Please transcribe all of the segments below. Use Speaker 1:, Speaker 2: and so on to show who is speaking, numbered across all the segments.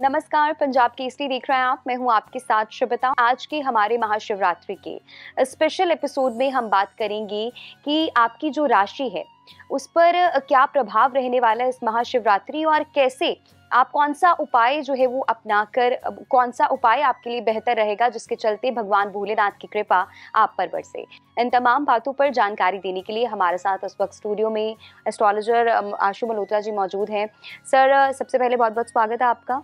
Speaker 1: नमस्कार, पंजाब केसरी देख रहे हैं आप। मैं हूं आपके साथ शुभता। आज के हमारे महाशिवरात्रि के स्पेशल एपिसोड में हम बात करेंगे कि आपकी जो राशि है उस पर क्या प्रभाव रहने वाला है इस महाशिवरात्रि, और कैसे आप कौन सा उपाय जो है वो अपनाकर, कौन सा उपाय आपके लिए बेहतर रहेगा जिसके चलते भगवान भोलेनाथ की कृपा आप पर बरसे। इन तमाम बातों पर जानकारी देने के लिए हमारे साथ इस वक्त स्टूडियो में एस्ट्रोलॉजर आशु मल्होत्रा जी मौजूद हैं। सर, सबसे पहले बहुत बहुत स्वागत है आपका।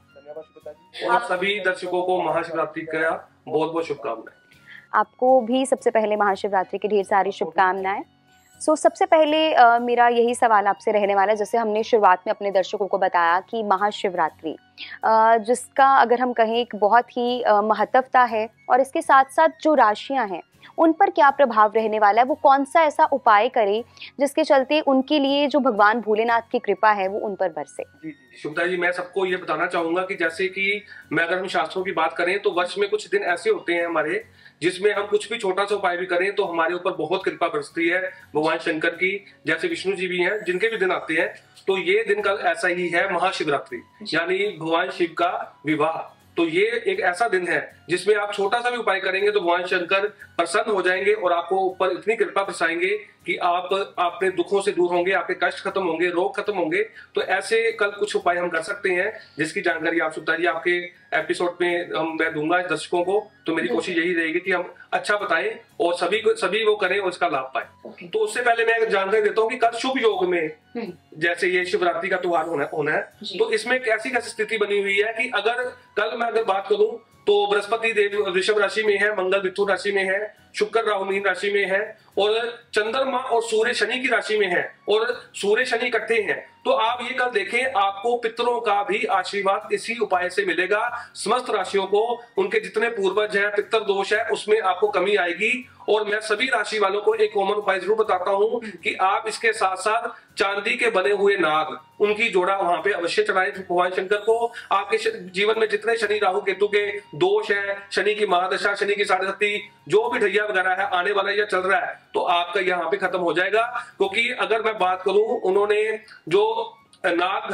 Speaker 2: और सभी दर्शकों को महाशिवरात्रि का बहुत बहुत शुभकामनाएं।
Speaker 1: आपको भी सबसे पहले महाशिवरात्रि की ढेर सारी शुभकामनाएं। सबसे पहले मेरा यही सवाल आपसे रहने वाला है, जैसे हमने शुरुआत में अपने दर्शकों को बताया कि महाशिवरात्रि जिसका अगर हम कहें एक बहुत ही महत्वता है, और इसके साथ साथ जो राशियां हैं उन पर क्या प्रभाव रहने वाला है, वो कौन सा ऐसा उपाय करें जिसके चलते उनके लिए जो भगवान भोलेनाथ की कृपा है वो उन पर बरसे।
Speaker 2: जी शुभदा जी, मैं सबको ये बताना चाहूंगा कि जैसे कि अगर हम शास्त्रों की बात करें तो वर्ष में कुछ दिन ऐसे होते हैं हमारे जिसमें हम कुछ भी छोटा सा उपाय भी करें तो हमारे ऊपर बहुत कृपा बरसती है भगवान शंकर की। जैसे विष्णु जी भी हैं जिनके भी दिन आते हैं, तो ये दिन कल ऐसा ही है महाशिवरात्रि, यानी भगवान शिव का विवाह। तो ये एक ऐसा दिन है जिसमें आप छोटा सा भी उपाय करेंगे तो भगवान शंकर प्रसन्न हो जाएंगे और आपको ऊपर इतनी कृपा बरसाएंगे कि आप अपने दुखों से दूर होंगे, आपके कष्ट खत्म होंगे, रोग खत्म होंगे। तो ऐसे कल कुछ उपाय हम कर सकते हैं जिसकी जानकारी आप सुनता जी आपके एपिसोड में मैं दूंगा दर्शकों को। तो मेरी कोशिश यही रहेगी कि हम अच्छा बताएं और सभी वो करें और इसका लाभ पाए। तो उससे पहले मैं जानकारी देता हूँ कि कल शुभ योग में जैसे ये शिवरात्रि का त्योहार होना है, तो इसमें कैसी कैसी स्थिति बनी हुई है कि अगर बात करूं तो बृहस्पति देव वृषभ राशि में है, मंगल मिथुन राशि में है, शुक्र राहु मीन राशि में है, और चंद्रमा और सूर्य शनि की राशि में है, और सूर्य शनि इकट्ठे हैं। तो आप ये कल देखें, आपको पितरों का भी आशीर्वाद इसी उपाय से मिलेगा। समस्त राशियों को उनके जितने पूर्वज हैं, पितर दोष है, उसमें आपको कमी आएगी। और मैं सभी राशि वालों को एक कॉमन उपाय जरूर बताता हूं कि आप इसके साथ साथ चांदी के बने हुए नाग, उनकी जोड़ा वहां पे अवश्य चढ़ाएं भगवान शंकर को। आपके जीवन में जितने शनि राहु केतु के दोष है, शनि की महादशा, शनि की साढ़े सती, जो भी ढैया वगैरह है आने वाला या चल रहा है, तो आपका यहाँ पे खत्म हो जाएगा। क्योंकि अगर मैं बात करूं, उन्होंने जो नाग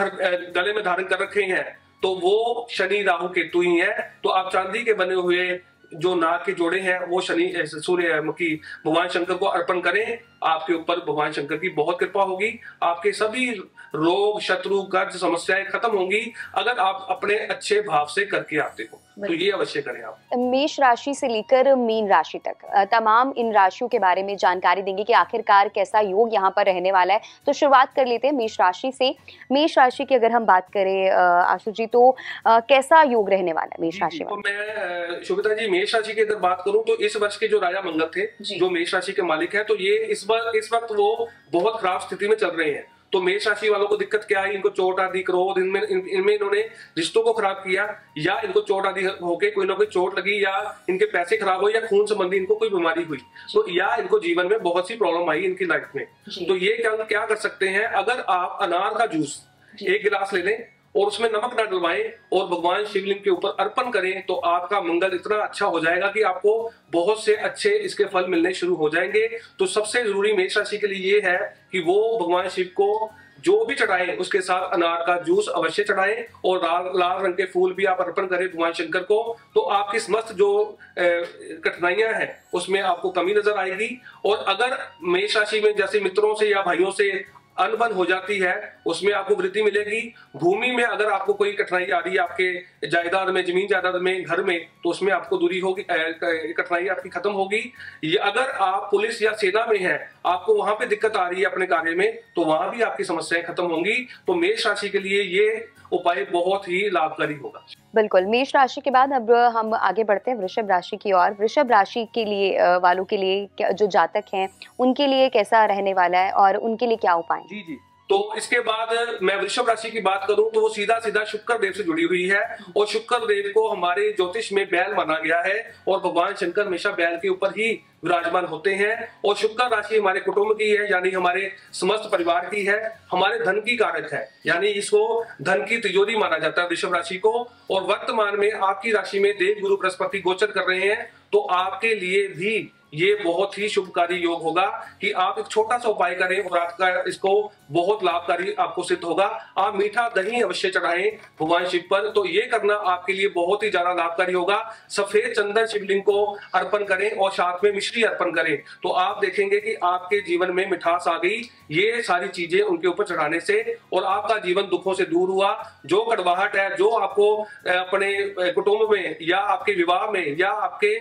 Speaker 2: गले में धारण कर रखे हैं तो वो शनि राहु केतु ही है। तो आप चांदी के बने हुए जो नाग के जोड़े हैं वो सूर्यमुखी भगवान शंकर को अर्पण करें। आपके ऊपर भगवान शंकर की बहुत कृपा होगी, आपके सभी रोग, शत्रु, कर्ज, समस्याएं खत्म होंगी अगर आप अपने अच्छे भाव से करके आते हो। तो ये अवश्य करें आप।
Speaker 1: मेष राशि से लेकर मीन राशि तक तमाम इन राशियों के बारे में जानकारी देंगे कि आखिरकार कैसा योग यहाँ पर रहने वाला है। तो शुरुआत कर लेते हैं मेष राशि से। मेष राशि की अगर हम बात करें आशु जी, तो कैसा योग रहने वाला है मेष राशि में?
Speaker 2: तो मैं शुभता जी मेष राशि की अगर बात करूं तो इस वर्ष के जो राजा मंगल थे, जो मेष राशि के मालिक है, तो ये इस वक्त वो बहुत खराब स्थिति में चल रहे हैं। तो मेष राशि वालों को दिक्कत क्या है? इनको चोट आदि, क्रोध, इनमें इन्होंने रिश्तों को खराब किया, या इनको चोट आदि होके कोई ना कोई चोट लगी, या इनके पैसे खराब हो, या खून संबंधी इनको कोई बीमारी हुई, तो या इनको जीवन में बहुत सी प्रॉब्लम आई इनकी लाइफ में। तो ये क्या कर सकते हैं? अगर आप अनार का जूस एक गिलास ले लें और उसमें नमक ना डलवाएं और भगवान शिवलिंग के ऊपर अर्पण करें, तो आपका मंगल इतना अच्छा हो जाएगा कि आपको बहुत से अच्छे इसके फल मिलने शुरू हो जाएंगे। तो सबसे जरूरी मेष राशि के लिए ये है कि वो भगवान शिव को जो भी चढ़ाएं उसके साथ अनार का जूस अवश्य चढ़ाएं, और लाल रंग के फूल भी आप अर्पण करें भगवान शंकर को। तो आपकी समस्त जो कठिनाइयां हैं उसमें आपको कमी नजर आएगी। और अगर मेष राशि में जैसे मित्रों से या भाइयों से अनबन हो जाती है, उसमें आपको वृद्धि मिलेगी। भूमि में अगर आपको कोई कठिनाई आ रही है, आपके जायदाद में, जमीन जायदाद में, घर में, तो उसमें आपको दूरी होगी, कठिनाई आपकी खत्म होगी। ये अगर आप पुलिस या सेना में हैं, आपको वहां पे दिक्कत आ रही है अपने कार्य में, तो वहां भी आपकी समस्याएं खत्म होंगी। तो मेष राशि के लिए ये उपाय बहुत ही लाभकारी होगा।
Speaker 1: बिल्कुल। मेष राशि के बाद अब हम आगे बढ़ते हैं वृषभ राशि की ओर। वृषभ राशि के लिए वालों के लिए, जो जातक हैं, उनके लिए कैसा रहने वाला है और उनके लिए क्या उपाय?
Speaker 2: जी तो इसके बाद मैं वृषभ राशि की बात करूं तो वो सीधा शुक्र देव से जुड़ी हुई है, और शुक्र देव को हमारे ज्योतिष में बैल माना गया है, और भगवान शंकर हमेशा बैल के ऊपर ही विराजमान होते हैं। और शुक्र राशि हमारे कुटुंब की है, यानी हमारे समस्त परिवार की है, हमारे धन की कारक है, यानी इसको धन की तिजोरी माना जाता है वृषभ राशि को। और वर्तमान में आपकी राशि में देव गुरु बृहस्पति गोचर कर रहे हैं, तो आपके लिए भी ये बहुत ही शुभकारी योग होगा कि आप एक छोटा सा उपाय करें और आपका इसको बहुत लाभकारी आपको सिद्ध होगा। आप मीठा दही अवश्य चढ़ाएं भगवान शिव पर, तो ये करना आपके लिए बहुत ही ज्यादा लाभकारी होगा। सफेद चंदन शिवलिंग को अर्पण करें और साथ में मिश्री अर्पण करें, तो आप देखेंगे कि आपके जीवन में मिठास आ गई ये सारी चीजें उनके ऊपर चढ़ाने से, और आपका जीवन दुखों से दूर हुआ। जो कड़वाहट है, जो आपको अपने कुटुंब में या आपके विवाह में या आपके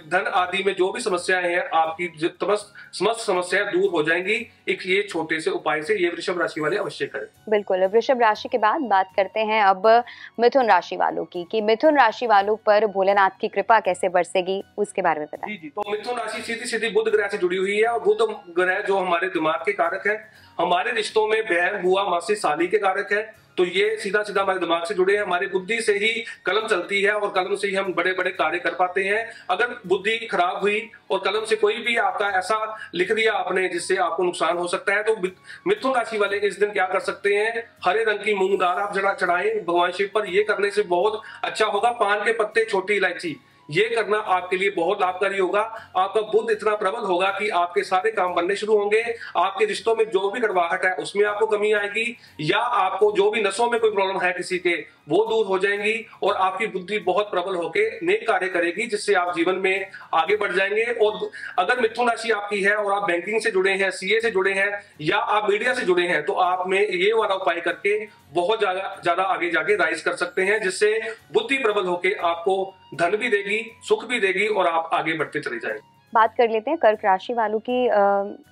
Speaker 2: धन आदि में जो भी समस्याएं हैं, आपकी समस्त समस्याएं दूर हो जाएंगी एक ये छोटे से उपाय से। ये वृषभ राशि वाले अवश्य करें।
Speaker 1: बिल्कुल। वृषभ राशि के बाद बात करते हैं अब मिथुन राशि वालों की, कि मिथुन राशि वालों पर भोलेनाथ की कृपा कैसे बरसेगी, उसके बारे में बताएं।
Speaker 2: जी, तो मिथुन राशि सीधी सीधी बुध ग्रह से जुड़ी हुई है, और बुध ग्रह जो हमारे दिमाग के कारक है, हमारे रिश्तों में बहन बुआ मासी साली के कारक है, तो ये सीधा सीधा हमारे दिमाग से जुड़े हैं। हमारी बुद्धि से ही कलम चलती है और कलम से ही हम बड़े बड़े कार्य कर पाते हैं। अगर बुद्धि खराब हुई और कलम से कोई भी आपका ऐसा लिख दिया आपने जिससे आपको नुकसान हो सकता है, तो मिथुन राशि वाले इस दिन क्या कर सकते हैं, हरे रंग की मूंग दाल आप चढ़ाएं भगवान शिव पर। ये करने से बहुत अच्छा होगा। पान के पत्ते, छोटी इलायची, ये करना आपके लिए बहुत लाभकारी होगा। आपका बुद्ध इतना प्रबल होगा कि आपके सारे काम बनने शुरू होंगे। आपके रिश्तों में जो भी कड़वाहट है उसमें आपको कमी आएगी, या आपको जो भी नसों में कोई प्रॉब्लम है किसी के, वो दूर हो जाएंगी, और आपकी बुद्धि बहुत प्रबल होकर नेक कार्य करेगी, जिससे आप जीवन में आगे बढ़ जाएंगे। और अगर मिथुन राशि आपकी है और आप बैंकिंग से जुड़े हैं, सीए से जुड़े हैं, या आप मीडिया से जुड़े हैं, तो आप में ये वाला उपाय करके बहुत ज्यादा आगे जाके राइज कर सकते हैं, जिससे बुद्धि प्रबल होकर आपको धन भी देगी, सुख भी देगी, और आप आगे बढ़ते चले जाएंगे।
Speaker 1: बात कर लेते हैं कर्क राशि वालों की।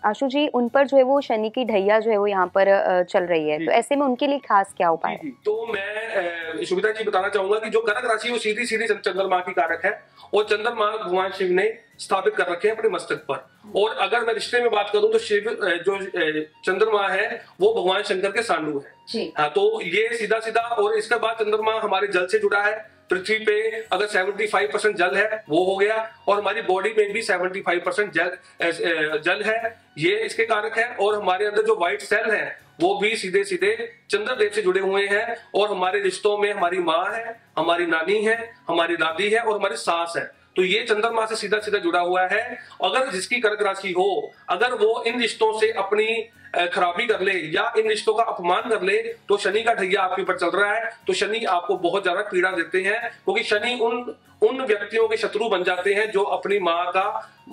Speaker 1: आशु जी, उन पर जो है वो शनि की ढैया जो है वो यहाँ पर चल रही है, तो ऐसे में उनके लिए खास क्या उपाय है?
Speaker 2: तो मैं सुविधा जी बताना चाहूंगा कि जो कर्क राशि वो सीधी सीधी चंद्रमा की कारक है, और चंद्रमा भगवान शिव ने स्थापित कर रखे हैं अपने मस्तक पर। और अगर मैं रिश्ते में बात करूं तो शिव जो चंद्रमा है वो भगवान शंकर के सांडू है। हाँ, तो ये सीधा सीधा। और इसके बाद चंद्रमा हमारे जल से जुड़ा है। पृथ्वी पे अगर 75% जल है वो हो गया, और हमारी बॉडी में भी 75% जल है, ये इसके कारक है। और हमारे अंदर जो व्हाइट सेल है वो भी सीधे सीधे चंद्रदेव से जुड़े हुए हैं। और हमारे रिश्तों में हमारी माँ है, हमारी नानी है, हमारी दादी है, और हमारी सास है, तो ये चंद्रमा से सीधा सीधा जुड़ा हुआ है। अगर जिसकी कर्क राशि हो, अगर वो इन रिश्तों से अपनी खराबी कर ले या इन रिश्तों का अपमान कर ले, तो शनि का ढैया आपके ऊपर चल रहा है, तो शनि आपको बहुत ज्यादा पीड़ा देते हैं, क्योंकि शनि उन व्यक्तियों के शत्रु बन जाते हैं जो अपनी माँ का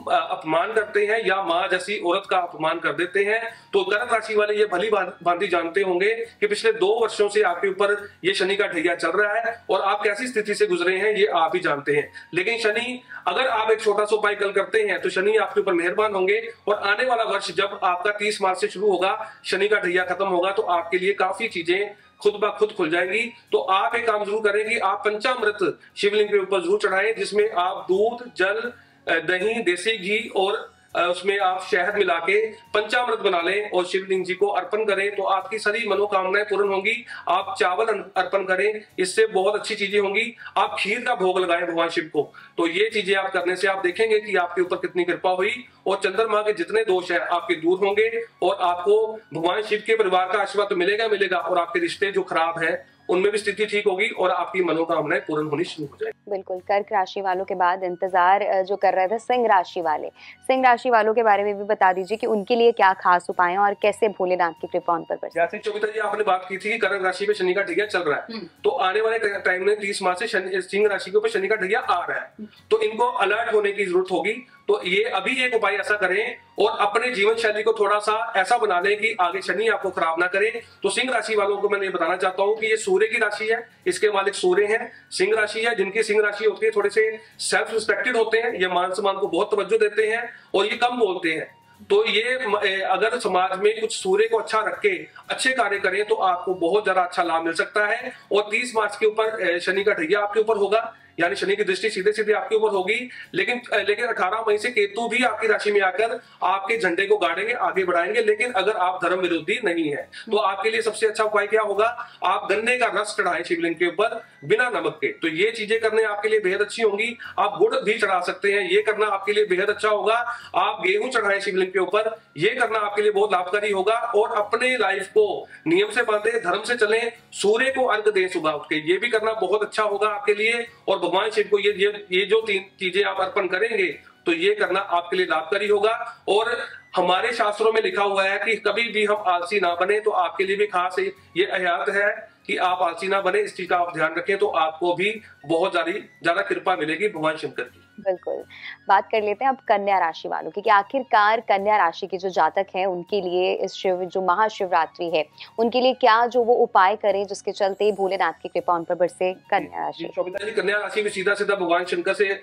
Speaker 2: अपमान करते हैं या माँ जैसी औरत का अपमान कर देते हैं। तो कर्क राशि वाले ये भली भांति जानते होंगे कि पिछले 2 वर्षों से आपके ऊपर ये शनि का ढैया चल रहा है, और आप कैसी स्थिति से गुजरे हैं ये आप ही जानते हैं। लेकिन शनि, अगर आप एक छोटा सा उपाय कल करते हैं तो शनि आपके ऊपर मेहरबान होंगे, और आने वाला वर्ष जब आपका 30 मार्च से शुरू होगा, शनि का ढैया खत्म होगा, तो आपके लिए काफी चीजें खुद ब खुद खुल जाएंगी। तो आप एक काम जरूर करें कि आप पंचामृत शिवलिंग के ऊपर जरूर चढ़ाएं, जिसमें आप दूध, जल, दही, देसी घी और उसमें आप शहद मिला के पंचामृत बना लें और शिवलिंग जी को अर्पण करें, तो आपकी सारी मनोकामनाएं पूर्ण होंगी। आप चावल अर्पण करें, इससे बहुत अच्छी चीजें होंगी। आप खीर का भोग लगाएं भगवान शिव को, तो ये चीजें आप करने से आप देखेंगे कि आपके ऊपर कितनी कृपा हुई, और चंद्रमा के जितने दोष हैं आपके दूर होंगे, और आपको भगवान शिव के परिवार का आशीर्वाद तो मिलेगा, और आपके रिश्ते जो खराब है उनमें भी स्थिति ठीक होगी, और आपकी मनोकामनाएं पूर्ण होनी शुरू हो जाएगी।
Speaker 1: बिल्कुल। कर्क राशि वालों के बाद इंतजार जो कर रहे थे सिंह राशि वाले, सिंह राशि वालों के बारे में भी बता दीजिए कि उनके लिए क्या खास उपाय हैं और कैसे भोलेनाथ की कृपा उन पर बरसे।
Speaker 2: जैसे चौबीता जी आपने बात की थी कि कर्क राशि पे शनि का ढैया चल रहा है, तो आने वाले टाइम में 30 मार्च से सिंह राशि के ऊपर शनि का ढैया आ रहा है, तो इनको अलर्ट होने की जरूरत होगी। तो ये अभी एक उपाय ऐसा करें और अपने जीवन शैली को थोड़ा सा ऐसा बना लें कि आगे शनि आपको खराब ना करे। तो सिंह राशि वालों को मैं ये बताना चाहता हूं कि ये सूर्य की राशि है, इसके मालिक सूर्य हैं, सिंह राशि है। जिनकी सिंह राशि होती है थोड़े से सेल्फ रिस्पेक्टेड होते हैं, ये मान सम्मान को बहुत तवज्जो देते हैं और ये कम बोलते हैं। तो ये अगर समाज में कुछ सूर्य को अच्छा रख के अच्छे कार्य करें तो आपको बहुत ज्यादा अच्छा लाभ मिल सकता है। और 30 मार्च के ऊपर शनि का ढैया आपके ऊपर होगा, यानी शनि की दृष्टि सीधे सीधे आपके ऊपर होगी। लेकिन 18 मई से केतु भी आपकी राशि में आकर आपके झंडे को गाड़ेंगे, आगे बढ़ाएंगे। लेकिन अगर आप धर्म विरोधी नहीं है तो आपके लिए सबसे अच्छा उपाय क्या होगा, आप गन्ने का रस चढ़ाएं शिवलिंग के ऊपर बिना नमक के। तो ये चीजें करने आपके लिए बेहद अच्छी होंगी। आप गुड़ भी चढ़ा सकते हैं, ये करना आपके लिए बेहद अच्छा होगा। आप गेहूं चढ़ाएं शिवलिंग के ऊपर, ये करना आपके लिए बहुत लाभकारी होगा। और अपने लाइफ को नियम से बांधे, धर्म से चलें, सूर्य को अर्घ दें सुबह उठ के, ये भी करना बहुत अच्छा होगा आपके लिए। और भगवान शिव को ये जो 3 चीजें आप अर्पण करेंगे तो ये करना आपके लिए लाभकारी होगा। और हमारे शास्त्रों में लिखा हुआ है कि कभी भी हम आलसी ना बने, तो आपके लिए भी खास ये हयात है कि आप आलसी ना बने, इस चीज का आप ध्यान रखें, तो आपको भी बहुत ज्यादा कृपा मिलेगी भगवान शंकर की।
Speaker 1: बिल्कुल। बात कर लेते हैं अब कन्या राशि वालों की, कि आखिरकार कन्या राशि के जो जातक हैं उनके लिए इस जो महाशिवरात्रि है, उनके लिए क्या जो वो उपाय करें जिसके चलते भोलेनाथ की कृपा उन पर बरसे। कन्या राशि,
Speaker 2: शोभिता जी, कन्या राशि में सीधा सीधा भगवान शंकर से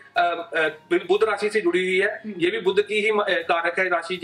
Speaker 2: बुध राशि से जुड़ी हुई है। ये भी बुध की ही कारक है राशि।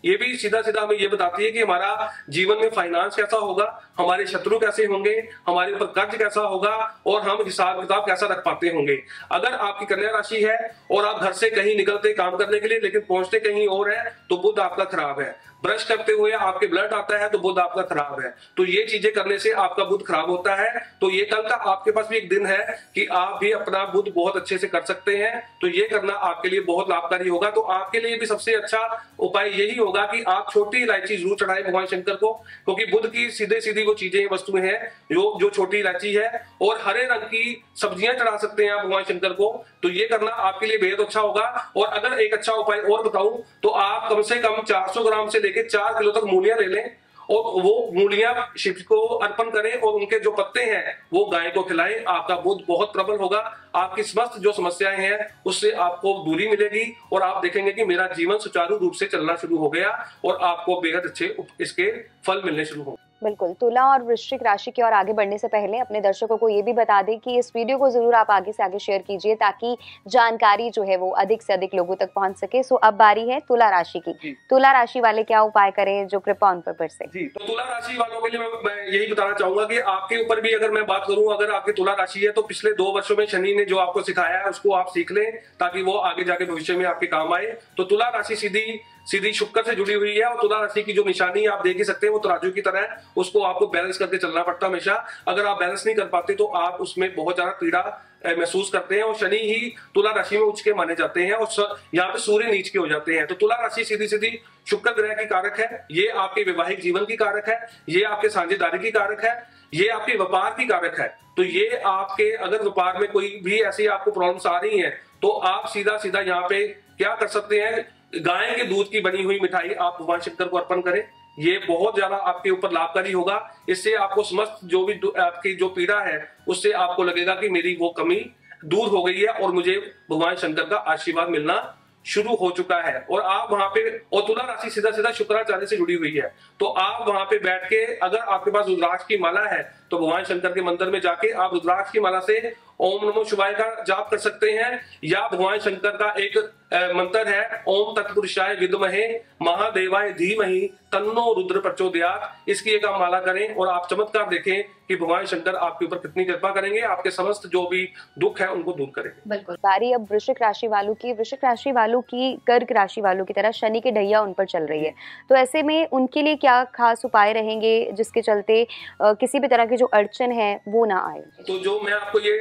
Speaker 2: ये भी सीधा सीधा हमें ये बताती है कि हमारा जीवन में फाइनेंस कैसा होगा, हमारे शत्रु कैसे होंगे, हमारे ऊपर कर्ज कैसा होगा, और हम हिसाब किताब कैसा रख पाते होंगे। अगर आपकी कन्या राशि है और आप घर से कहीं निकलते काम करने के लिए लेकिन पहुंचते कहीं और है, तो बुध आपका खराब है। ब्रश करते हुए आपके ब्लड आता है तो बुध आपका खराब है। तो ये चीजें करने से आपका बुध खराब होता है। तो ये कल का आपके पास भी एक दिन है कि आप भी अपना बुध बहुत अच्छे से कर सकते हैं। तो ये करना आपके लिए बहुत लाभकारी होगा। तो आपके लिए भी सबसे अच्छा उपाय यही होगा कि आप छोटी इलायची जरूर चढ़ाएं भगवान शंकर को, क्योंकि बुध की सीधे सीधी वो चीजें वस्तुएं हैं जो छोटी इलायची है। और हरे रंग की सब्जियां चढ़ा सकते हैं आप भगवान शंकर को। तो ये करना आपके लिए बेहद अच्छा होगा। और अगर एक अच्छा उपाय और बताऊं तो आप कम से कम 400 ग्राम से लेकर 4 किलो तक मूलियां ले लें और वो मूलियां शिव को अर्पण करें और उनके जो पत्ते हैं वो गाय को खिलाएं। आपका बुध बहुत प्रबल होगा। आपकी समस्त जो समस्याएं हैं उससे आपको दूरी मिलेगी और आप देखेंगे कि मेरा जीवन सुचारू रूप से चलना शुरू हो गया और आपको बेहद अच्छे इसके फल मिलने शुरू हो।
Speaker 1: बिल्कुल। तुला और वृश्चिक राशि की ओर आगे बढ़ने से पहले अपने दर्शकों को ये भी बता दें कि इस वीडियो को जरूर आप आगे से आगे शेयर कीजिए ताकि जानकारी जो है वो अधिक से अधिक लोगों तक पहुंच सके। सो अब बारी है तुला राशि की। तुला राशि वाले क्या उपाय करें जो कृपा उन पर बरसे।
Speaker 2: जी, तो तुला राशि वालों के लिए मैं यही बताना चाहूंगा कि आपके ऊपर भी अगर मैं बात करूं, अगर आपकी तुला राशि है तो पिछले 2 वर्षों में शनि ने जो आपको सिखाया है उसको आप सीख लें ताकि वो आगे जाके भविष्य में आपके काम आए। तो तुला राशि सीधी शुक्र से जुड़ी हुई है और तुला राशि की जो निशानी आप देख ही सकते हैं वो तराजू की तरह है। उसको आपको बैलेंस करके चलना पड़ता है हमेशा। अगर आप बैलेंस नहीं कर पाते तो आप उसमें बहुत ज्यादा पीड़ा महसूस करते हैं। और शनि ही तुला राशि में उच्च के माने जाते हैं और यहाँ पे सूर्य नीच के हो जाते हैं। तो तुला राशि सीधी सीधी शुक्र ग्रह की कारक है। ये आपके वैवाहिक जीवन की कारक है, ये आपके साझेदारी की कारक है, ये आपके व्यापार की कारक है। तो ये आपके अगर व्यापार में कोई भी ऐसी आपको प्रॉब्लम्स आ रही हैं तो आप सीधा सीधा यहाँ पे क्या कर सकते हैं, गाय के दूध की बनी हुई मिठाई आप भगवान शंकर को अर्पण करें। ये बहुत ज्यादा आपके ऊपर लाभकारी होगा। इससे आपको समस्त जो भी आपकी जो पीड़ा है उससे आपको लगेगा कि मेरी वो कमी दूर हो गई है और मुझे भगवान शंकर का आशीर्वाद मिलना शुरू हो चुका है। और आप वहां पे, और तुला राशि सीधा सीधा शुक्राचार्य से जुड़ी हुई है, तो आप वहां पे बैठ के अगर आपके पास रुद्राक्ष की माला है तो भगवान शंकर के मंदिर में जाके आप रुद्राक्ष की माला से ओम नमो शिवाय का जाप कर सकते हैं। या भगवान शंकर का एक मंत्र है, ओम तत्पुरुषाय विद्महे महादेवाय धीमहि तन्नो रुद्र प्रचोदयात्। इसकी एक आप माला करें और आप चमत्कार देखें कि भगवान शंकर आपके ऊपर कितनी कृपा करेंगे, आपके समस्त जो भी दुख है उनको दूर करेंगे।
Speaker 1: बिल्कुल। बारी अब वृश्चिक राशि वालों की। वृश्चिक राशि वालों की कर्क राशि वालों की तरह शनि की ढैया उन पर चल रही है, तो ऐसे में उनके लिए क्या खास उपाय रहेंगे जिसके चलते किसी भी तरह की जो अड़चन है वो ना आए।
Speaker 2: तो जो मैं आपको ये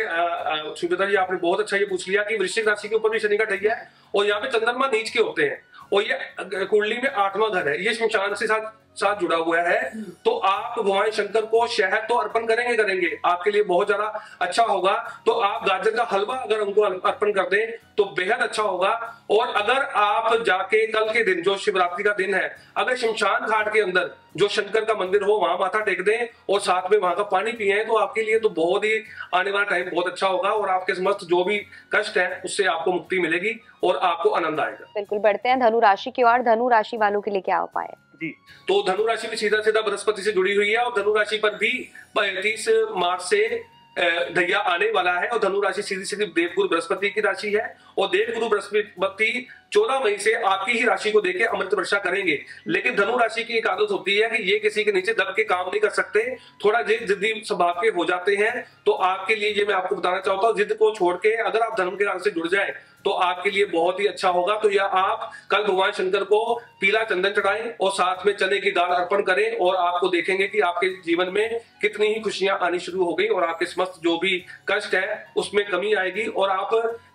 Speaker 2: सुविधा जी आपने बहुत अच्छा ये पूछ लिया कि वृश्चिक राशि के ऊपर भी शनि का ढैया है और यहाँ पे चंद्रमा नीच के होते हैं और ये कुंडली में 8वां घर है, ये शमशान से साथ जुड़ा हुआ है। तो आप भगवान शंकर को शहद तो अर्पण करेंगे, आपके लिए बहुत ज्यादा अच्छा होगा। तो आप गाजर का हलवा अगर उनको अर्पण कर दें तो बेहद अच्छा होगा। और अगर आप जाके कल के दिन जो शिवरात्रि का दिन है, अगर शमशान घाट के अंदर जो शंकर का मंदिर हो वहां माथा टेक दें और साथ में वहां का पानी पिए तो आपके लिए तो बहुत ही आने वाला टाइम बहुत अच्छा होगा और आपके समस्त जो भी कष्ट है उससे आपको मुक्ति मिलेगी और आपको आनंद आएगा।
Speaker 1: बिल्कुल। बढ़ते हैं धनु राशि की ओर। धनु राशि वालों के लिए क्या उपाय है।
Speaker 2: जी, तो धनु राशि भी सीधा सीधा बृहस्पति से जुड़ी हुई है और धनु राशि पर भी 30 मार्च से ढैया आने वाला है। और धनु राशि सीधी सीधी देवगुरु बृहस्पति की राशि है और देवगुरु बृहस्पति 14 मई से आपकी ही राशि को देके अमृत वर्षा करेंगे। लेकिन धनु राशि की एक आदत होती है कि ये किसी के नीचे दब के काम नहीं कर सकते, थोड़ा जिद्दी स्वभाव के हो जाते हैं। तो आपके लिए ये मैं आपको बताना चाहता हूँ, जिद को छोड़ के अगर आप धर्म के रास्ते से जुड़ जाए तो आपके लिए बहुत ही अच्छा होगा। तो यह आप कल भगवान शंकर को पीला चंदन चढ़ाएं और साथ में चने की दाल अर्पण करें और आपको देखेंगे कि आपके जीवन में कितनी ही खुशियां आनी शुरू हो गई और आपके समस्त जो भी कष्ट है उसमें कमी आएगी। और आप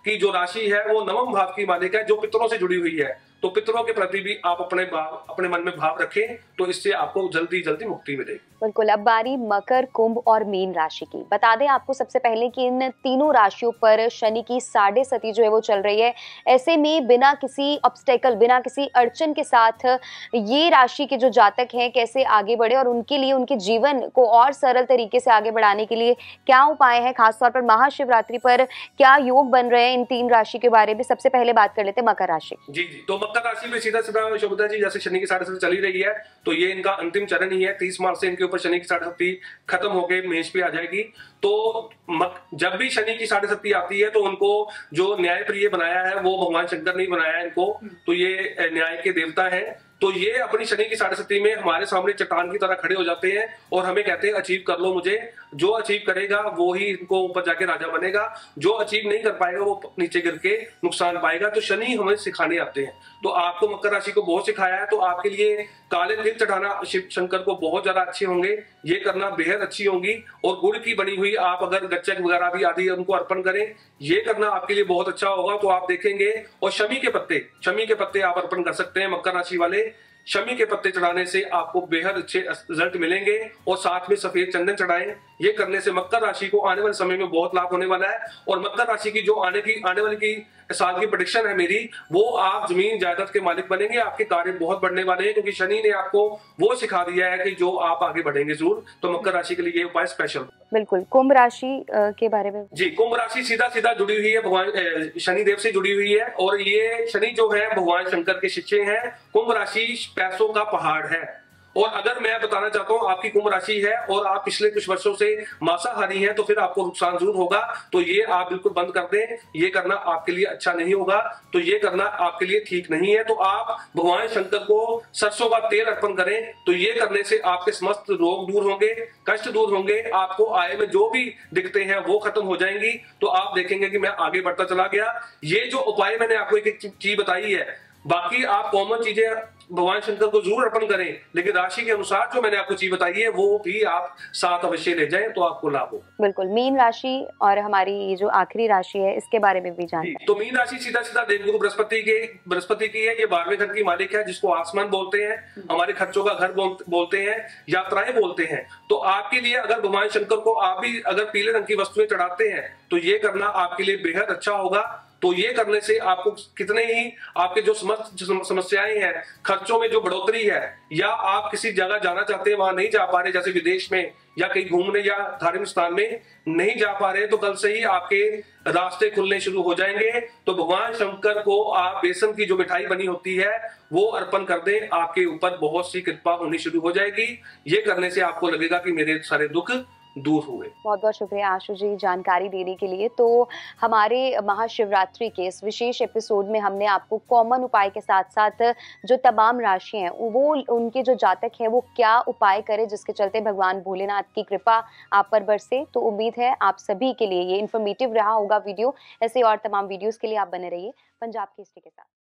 Speaker 2: की जो राशि है वो 9वें भाव की मालिक है जो पितरों से जुड़ी हुई है। तो पितरों के प्रति भी आप अपने मन में भाव रखें तो इससे आपको जल्दी मुक्ति मिलेगी।
Speaker 1: बिल्कुल, अब बारी मकर, कुंभ और मीन राशि की। बता दें आपको सबसे पहले कि इन तीनों राशियों पर शनि की साढ़े सती जो है वो चल रही है। ऐसे में बिना किसी ऑब्स्टेकल, बिना किसी अड़चन के साथ ये राशि के जो जातक हैं कैसे आगे बढ़े और उनके लिए उनके जीवन को और सरल तरीके से आगे बढ़ाने के लिए क्या उपाय हैं, खासतौर पर महाशिवरात्रि पर क्या योग बन रहे हैं, इन 3 राशि के बारे में सबसे पहले बात कर लेते हैं मकर राशि।
Speaker 2: जी जी, तो मकर राशि में सीधा-सीधा शोभिता जी, जैसे शनि की साढ़े सती चली रही है, तो ये इनका अंतिम चरण ही है। 30 मार्च से इनके ऊपर शनि की साढ़े सती खत्म होके मेष पे आ जाएगी। तो जब भी शनि की साढ़े सती आती है तो उनको जो न्याय प्रिय बनाया है वो भगवान शंकर ने ही बनाया है इनको, तो ये न्याय के देवता हैं। तो ये अपनी शनि की साढ़े सती में हमारे सामने चट्टान की तरह खड़े हो जाते हैं और हमें कहते हैं अचीव कर लो मुझे। जो अचीव करेगा वो ही इनको ऊपर जाके राजा बनेगा, जो अचीव नहीं कर पाएगा वो नीचे गिर के नुकसान पाएगा। तो शनि हमें सिखाने आते हैं। तो आपको मकर राशि को बहुत सिखाया है, तो आपके लिए काले तिल चढ़ाना शिव शंकर को बहुत ज्यादा अच्छे होंगे, ये करना बेहद अच्छी होंगी। और गुड़ की बनी हुई आप अगर गच्चक वगैरह भी आदि उनको अर्पण करें, ये करना आपके लिए बहुत अच्छा होगा। तो आप देखेंगे। और शमी के पत्ते आप अर्पण कर सकते हैं मकर राशि वाले। शमी के पत्ते चढ़ाने से आपको बेहद अच्छे रिजल्ट मिलेंगे। और साथ में सफेद चंदन चढ़ाएं, ये करने से मकर राशि को आने वाले समय में बहुत लाभ होने वाला है। और मकर राशि की जो आने वाली की साल की प्रेडिक्शन है मेरी, वो आप जमीन जायदाद के मालिक बनेंगे, आपके कार्य बहुत बढ़ने वाले हैं, क्योंकि शनि ने आपको वो सिखा दिया है कि जो आप आगे बढ़ेंगे जरूर। तो मकर राशि के लिए ये उपाय स्पेशल।
Speaker 1: बिल्कुल, कुंभ राशि के बारे में।
Speaker 2: जी, कुंभ राशि सीधा सीधा जुड़ी हुई है भगवान शनिदेव से जुड़ी हुई है। और ये शनि जो है भगवान शंकर के शिष्य हैं। कुंभ राशि पैसों का पहाड़ है। और अगर मैं बताना चाहता हूं आपकी कुंभ राशि है और आप पिछले कुछ वर्षों से मांसाहारी हैं, तो फिर आपको नुकसान जरूर होगा। तो ये आप बिल्कुल बंद कर दें, ये करना आपके लिए अच्छा नहीं होगा। तो ये करना आपके लिए ठीक नहीं है। तो आप भगवान शंकर को सरसों का तेल अर्पण करें। तो ये करने से आपके समस्त रोग दूर होंगे, कष्ट दूर होंगे, आपको आय में जो भी दिखते हैं वो खत्म हो जाएंगी। तो आप देखेंगे कि मैं आगे बढ़ता चला गया। ये जो उपाय मैंने आपको एक चीज बताई है, बाकी आप कॉमन चीजें भगवान शंकर को जरूर अर्पण करें, लेकिन राशि के अनुसार जो मैंने आपको चीज बताई है वो भी आप साथ अवश्य ले जाएं, तो आपको लाभ हो।
Speaker 1: बिल्कुल, मीन राशि और हमारी ये जो आखिरी राशि है इसके बारे में भी जानते
Speaker 2: तो मीन राशि सीधा सीधा देवगुरु बृहस्पति की है। ये 12वें घर की मालिक है, जिसको आसमान बोलते हैं, हमारे खर्चों का घर बोलते हैं, यात्राएं बोलते हैं। तो आपके लिए अगर भगवान शंकर को आप भी अगर पीले रंग की वस्तुएं चढ़ाते हैं, तो ये करना आपके लिए बेहद अच्छा होगा। तो ये करने से आपको कितने ही आपके जो समस्याएं हैं, खर्चों में जो बढ़ोतरी है, या आप किसी जगह जाना चाहते हैं वहां नहीं जा पा रहे, जैसे विदेश में या कहीं घूमने या धार्मिक स्थान में नहीं जा पा रहे, तो कल से ही आपके रास्ते खुलने शुरू हो जाएंगे। तो भगवान शंकर को आप बेसन की जो मिठाई बनी होती है वो अर्पण कर दें, आपके ऊपर बहुत सी कृपा होनी शुरू हो जाएगी। ये करने से आपको लगेगा कि मेरे सारे दुख दूर हुए।
Speaker 1: बहुत बहुत शुक्रिया आशु जी जानकारी देने के लिए। तो हमारे महाशिवरात्रि के इस विशेष एपिसोड में हमने आपको कॉमन उपाय के साथ साथ जो तमाम राशि हैं वो उनके जो जातक हैं वो क्या उपाय करें जिसके चलते भगवान भोलेनाथ की कृपा आप पर बरसे। तो उम्मीद है आप सभी के लिए ये इन्फॉर्मेटिव रहा होगा वीडियो। ऐसे और तमाम वीडियोस के लिए आप बने रहिए पंजाब केसरी के साथ।